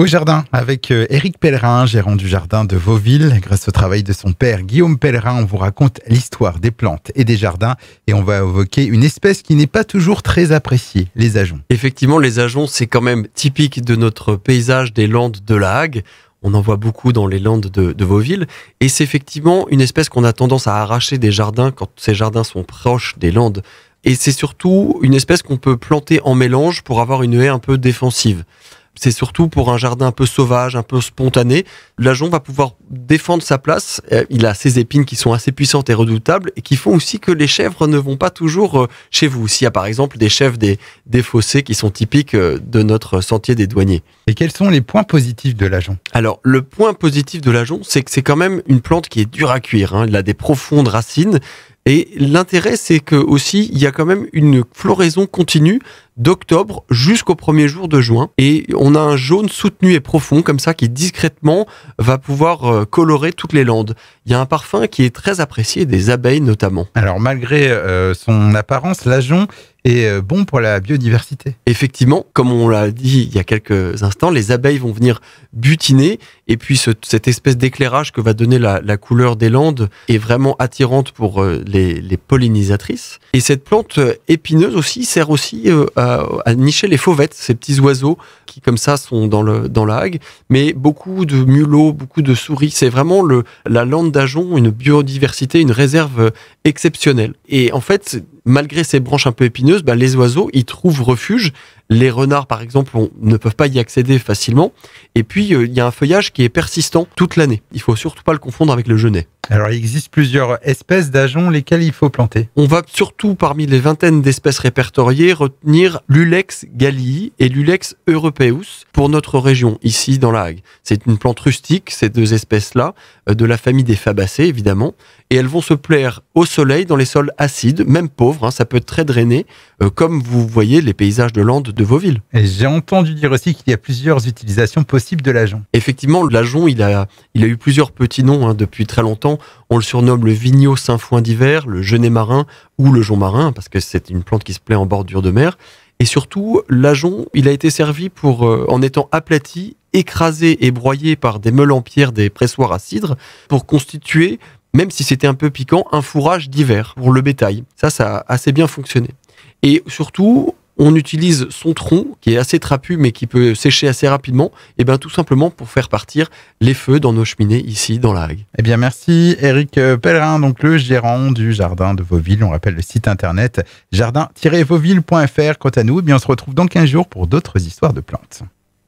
Au jardin, avec Éric Pellerin, gérant du jardin de Vauville. Grâce au travail de son père, Guillaume Pellerin, on vous raconte l'histoire des plantes et des jardins. Et on va évoquer une espèce qui n'est pas toujours très appréciée, les ajoncs. Effectivement, les ajoncs, c'est quand même typique de notre paysage des Landes de la Hague. On en voit beaucoup dans les Landes de Vauville. Et c'est effectivement une espèce qu'on a tendance à arracher des jardins quand ces jardins sont proches des Landes. Et c'est surtout une espèce qu'on peut planter en mélange pour avoir une haie un peu défensive. C'est surtout pour un jardin un peu sauvage, un peu spontané. L'ajonc va pouvoir défendre sa place. Il a ses épines qui sont assez puissantes et redoutables et qui font aussi que les chèvres ne vont pas toujours chez vous. S'il y a par exemple des chèvres des fossés qui sont typiques de notre sentier des douaniers. Et quels sont les points positifs de l'ajonc ? Alors, le point positif de l'ajonc, c'est que c'est quand même une plante qui est dure à cuire. Il a des profondes racines. Et l'intérêt, c'est que aussi, il y a quand même une floraison continue d'octobre jusqu'au premier jour de juin. Et on a un jaune soutenu et profond, comme ça, qui discrètement va pouvoir colorer toutes les landes. Il y a un parfum qui est très apprécié des abeilles notamment. Alors, malgré son apparence, l'ajonc est bon pour la biodiversité. Effectivement, comme on l'a dit il y a quelques instants, les abeilles vont venir butiner et puis cette espèce d'éclairage que va donner la couleur des landes est vraiment attirante pour les pollinisatrices. Et cette plante épineuse aussi sert aussi à nicher les fauvettes, ces petits oiseaux qui comme ça sont dans la Hague, mais beaucoup de mulots, beaucoup de souris. C'est vraiment la lande d'ajonc, une biodiversité, une réserve exceptionnelle. Et en fait, malgré ces branches un peu épineuses, les oiseaux, ils trouvent refuge. Les renards, par exemple, ne peuvent pas y accéder facilement. Et puis, il y a un feuillage qui est persistant toute l'année. Il ne faut surtout pas le confondre avec le genêt. Alors, il existe plusieurs espèces d'ajoncs, lesquelles il faut planter. On va surtout, parmi les vingtaines d'espèces répertoriées, retenir l'Ulex gallii et l'Ulex europaeus pour notre région, ici dans la Hague. C'est une plante rustique, ces deux espèces-là, de la famille des Fabacées, évidemment. Et elles vont se plaire au soleil, dans les sols acides, même pauvres, ça peut être très drainé, comme vous voyez les paysages de Landes de Vauville. Et j'ai entendu dire aussi qu'il y a plusieurs utilisations possibles de l'ajonc. Effectivement, l'ajonc, il a eu plusieurs petits noms depuis très longtemps. On le surnomme le vigneau sainfoin d'hiver, le genêt marin ou le jonc marin, parce que c'est une plante qui se plaît en bordure de mer. Et surtout, l'ajonc, il a été servi pour, en étant aplati, écrasé et broyé par des meules en pierre, des pressoirs à cidre, pour constituer, même si c'était un peu piquant, un fourrage d'hiver pour le bétail. Ça a assez bien fonctionné. Et surtout, on utilise son tronc, qui est assez trapu, mais qui peut sécher assez rapidement, et tout simplement pour faire partir les feux dans nos cheminées ici, dans la Hague. Eh bien, merci Éric Pellerin, donc le gérant du jardin de Vauville. On rappelle le site internet jardin-vauville.fr. Quant à nous, on se retrouve dans 15 jours pour d'autres histoires de plantes.